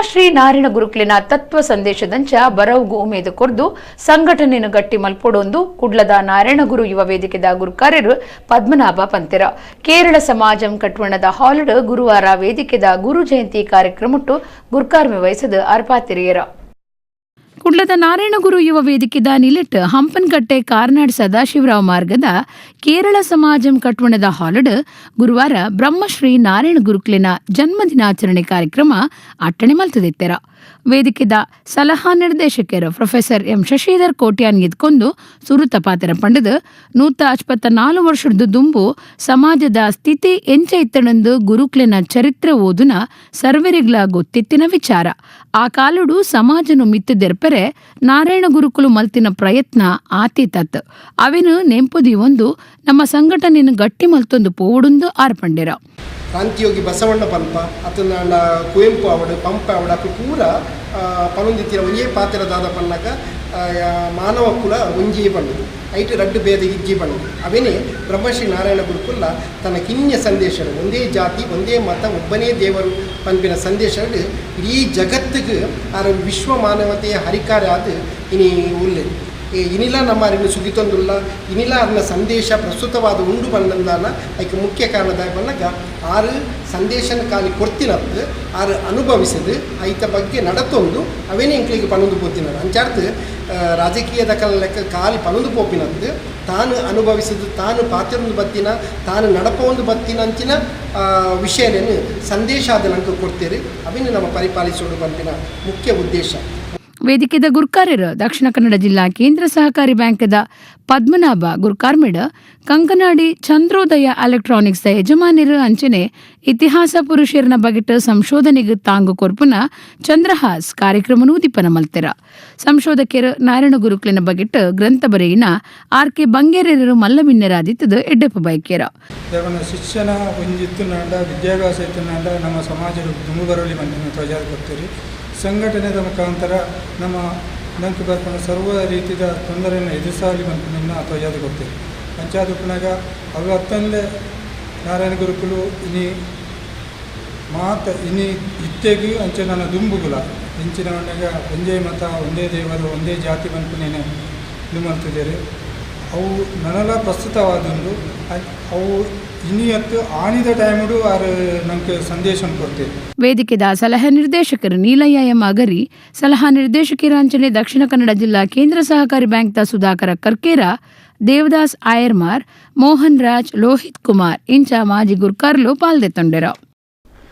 ಶ್ರೀ ನಾರಾಯಣ ಗುರುಕುಲಿನ ತತ್ವ ಸಂದೇಶದಂಚ ಬರವುಗು ಉಮೇದು ಕೊರ್ದು ಸಂಘಟನೆಯನ್ನು ಗಟ್ಟಿ ಮಲ್ಪೊಡೊಂದು ಕುಡ್ಲದ ನಾರಾಯಣ ಗುರು ಯುವ ವೇದಿಕೆದ ಗುರುಕಾರ್ಯರು ಪದ್ಮನಾಭ ಪಂತೆರ ಕೇರಳ ಸಮಾಜಂ ಕಟ್ವಣದ ಹಾಲಿಡ್ ಗುರುವಾರ ವೇದಿಕೆದ ಗುರು ಜಯಂತಿ ಕಾರ್ಯಕ್ರಮಟ್ಟು ಗುರುಕಾರ್ಮೆ ವಹಿಸದ ಅರ್ಪಾತಿರಿಯರ ಕುಡ್ಲದ ನಾರಾಯಣಗುರು ಯುವ ವೇದಿಕೆದ ನಿಲೆಟ್ ಹಂಪನಕಟ್ಟೆ ಕಾರ್ನಾಡ್ ಸದಾಶಿವರಾವ್ ಮಾರ್ಗದ ಕೇರಳ ಸಮಾಜಂ ಕಟ್ವಣದ ಹಾಲಡ್ ಗುರುವಾರ ಬ್ರಹ್ಮಶ್ರೀ ನಾರಾಯಣ ಗುರುಕುಲಿನ ಜನ್ಮದಿನಾಚರಣೆ ಕಾರ್ಯಕ್ರಮ ಅಟ್ಟಣೆ ಮಲ್ತದಿತ್ತೆರ ವೇದಿಕೆದ ಸಲಹಾ ನಿರ್ದೇಶಕರು ಪ್ರೊಫೆಸರ್ ಎಂ ಶಶಿಧರ್ ಕೋಟ್ಯಾನ್ ಎದ್ಕೊಂಡು ಸುರುತಪಾತೆರ ಪಂಡದು 154 ವರ್ಷದ ದುಂಬು ಸಮಾಜದ ಸ್ಥಿತಿ ಎಂಚ ಇತ್ತಣಂದು ಗುರುಕ್ಲಿನ ಚರಿತ್ರೆ ಓದುನ ಸರ್ವರಿಗ್ಲ ಗೊತ್ತಿತ್ತಿನ ವಿಚಾರ ಆ ಕಾಲುಡು ಸಮಾಜನು ಮಿತ್ತಿದೆರ್ಪರೆ ನಾರಾಯಣ ಗುರುಕುಲು ಮಲ್ತಿನ ಪ್ರಯತ್ನ ಆತೀತತ್ ಅವೆನು ನೆಂಪುದಿ ಒಂದು ನಮ್ಮ ಸಂಘಟನೆಯನ್ನು ಗಟ್ಟಿ ಮಲ್ತೊಂದು ಪೋಡುಂದು ಆರ್ಪಂಡೆರ ಕ್ರಾಂತಿಯೋಗಿ ಬಸವಣ್ಣ ಪಂಪ ಅತನ ಕುವೆಂಪು ಅವಡು ಪಂಪ ಅವಡ ಪೂರ ಪನೊಂದಿತ್ತಿನ ಒಂಜೇ ಪಾತ್ರದಾದ ಪನ್ನಗ ಮಾನವ ಕುಲ ಒಂಜಿಯೇ ಪಂಡು ಐಟು ರಡ್ಡು ಭೇದ ಇಜ್ಜಿ ಪಂಡು ಅವೇನೇ ಬ್ರಹ್ಮಶ್ರೀ ನಾರಾಯಣ ಗುರುಕುಲ ತನ್ನ ಕಿನ್ಯ ಸಂದೇಶಗಳು ಒಂದೇ ಜಾತಿ ಒಂದೇ ಮತ ಒಬ್ಬನೇ ದೇವರು ಪಂಪಿನ ಸಂದೇಶಗಳು ಇಡೀ ಜಗತ್ತಿಗೆ ಆ ವಿಶ್ವ ಮಾನವತೆಯ ಹರಿಕಾರ ಅದು ಇನಿ ಉಲ್ಲೆ ಇನಿಲ ನಮ್ಮ ಅರಿವು ಸುಗಿತೊಂದುಲ್ಲ ಇನಿಲ ಅರ್ನ ಸಂದೇಶ ಪ್ರಸ್ತುತವಾದ ಉಂಡು ಬಂದಂದಾನ ಅದಕ್ಕೆ ಮುಖ್ಯ ಕಾರಣದಾಗ ಬಂದಾಗ ಆರು ಸಂದೇಶನ ಕಾಲಿ ಕೊಡ್ತಿನದ್ದು ಆರು ಅನುಭವಿಸದು ಐತ ಬಗ್ಗೆ ನಡತೊಂದು ಅವೇನೇ ಇಂಕ್ಲಿಗೆ ಪನೊಂದು ಪೋತಿನದು ಅಂಚಾರ್ದು ರಾಜಕೀಯದ ಲೆಕ್ಕ ಕಾಲಿ ಪನೊಂದು ಪೋಪಿನದ್ದು ತಾನು ಅನುಭವಿಸದು ತಾನು ಪಾತ್ರೊಂದು ಬತ್ತಿನ ತಾನು ನಡಪೊಂದು ಬತ್ತಿನ ಅಂಚಿನ ವಿಷಯನೇನು ಸಂದೇಶ ಅದು ನಂಗೆ ಕೊಡ್ತೀರಿ ಅವೇನು ನಮ್ಮ ಪರಿಪಾಲಿಸೋದು ಪಂಪಿನ ಮುಖ್ಯ ಉದ್ದೇಶ. ವೇದಿಕೆದ ಗುರುಕಾರ್ಯರು ದಕ್ಷಿಣ ಕನ್ನಡ ಜಿಲ್ಲಾ ಕೇಂದ್ರ ಸಹಕಾರಿ ಬ್ಯಾಂಕ್ದ ಪದ್ಮನಾಭ ಗುರುಕಾರ್ಮಿಡ ಕಂಕನಾಡಿ ಚಂದ್ರೋದಯ ಎಲೆಕ್ಟ್ರಾನಿಕ್ಸ್ ಯಜಮಾನಿರು ಅಂಚನೆ ಇತಿಹಾಸ ಪುರುಷರನ ಬಗೆಟ್ ಸಂಶೋಧನೆಗೆ ತಾಂಗು ಕೊರ್ಪುನ ಚಂದ್ರಹಾಸ್ ಕಾರ್ಯಕ್ರಮನೂ ದೀಪನ ಮಲ್ತೆರ ಸಂಶೋಧಕರು ನಾರಾಯಣ ಗುರುಕುಲಿನ ಬಗೆಟ್ ಗ್ರಂಥ ಬರೆಯಿನ ಆರ್.ಕೆ. ಬಂಗೇರರು ಮಲ್ಲಮಿನ್ನರಾದಿತ್ತದ ಎಡ್ಡೆಪ್ಪ ಬೈಕೇರ ಶಿಕ್ಷಣ ಒಂಜಿತ್ತುನಾಂಡ ವಿದ್ಯಾಭ್ಯಾಸ ಇತ್ತುನಾಂಡ ನಮ್ಮ ಸಮಾಜದ ದುಂಬುಬರಲಿ ಬಂದಿನ ತ್ವಜಾದ ಕೊಡ್ತೀರಿ ಸಂಘಟನೆಯ ಮುಖಾಂತರ ನಮ್ಮ ನಂಗೆ ಬರ್ಕೊಂಡು ಸರ್ವ ರೀತಿಯ ತೊಂದರೆಯನ್ನು ಎದುರಿಸಲಿ ಬಂದು ತ್ವಜಾದ ಕೊಡ್ತೀವಿ ಪಂಚಾಯತ್ ಉಪನಾಗ ಅವತ್ತಂದೇ ನಾರಾಯಣ ಗುರುಕುಲು ಇನಿ ಇತ್ತೆಗೂ ಅಂಚೆ ನನ್ನ ದುಂಬುಗುಲ ಹೆಂಚಿನ ಒಂದೇ ಮತ ಒಂದೇ ದೇವರು ಒಂದೇ ಜಾತಿ ಬಂದು ನೀನು ಇದು ಮಾಡ್ತಿದ್ದೀರಿ ಅವು ನನ್ನೆಲ್ಲ ಪ್ರಸ್ತುತವಾದೊಂದು ಅವು ಇನ್ನಿಯತ್ತು ಆಣಿದ ಟೈಮಡು ಆರು ನಮಗೆ ಸಂದೇಶ ಕೊಡ್ತೇವೆ. ವೇದಿಕೆದ ಸಲಹಾ ನಿರ್ದೇಶಕರು ನೀಲಯ್ಯ ಎಂ ಅಗರಿ, ಸಲಹಾ ನಿರ್ದೇಶಕರಾಂಚನೆ ದಕ್ಷಿಣ ಕನ್ನಡ ಜಿಲ್ಲಾ ಕೇಂದ್ರ ಸಹಕಾರಿ ಬ್ಯಾಂಕ್ದ ಸುಧಾಕರ ಕರ್ಕೇರ, ದೇವದಾಸ್ ಆಯರ್ಮಾರ್, ಮೋಹನ್ ರಾಜ್, ಲೋಹಿತ್ ಕುಮಾರ್ ಇಂಚ ಮಾಜಿ ಗುರ್ಕಾರ್ಲು ಪಾಲ್ದೆತ್ತೊಂಡೆರ.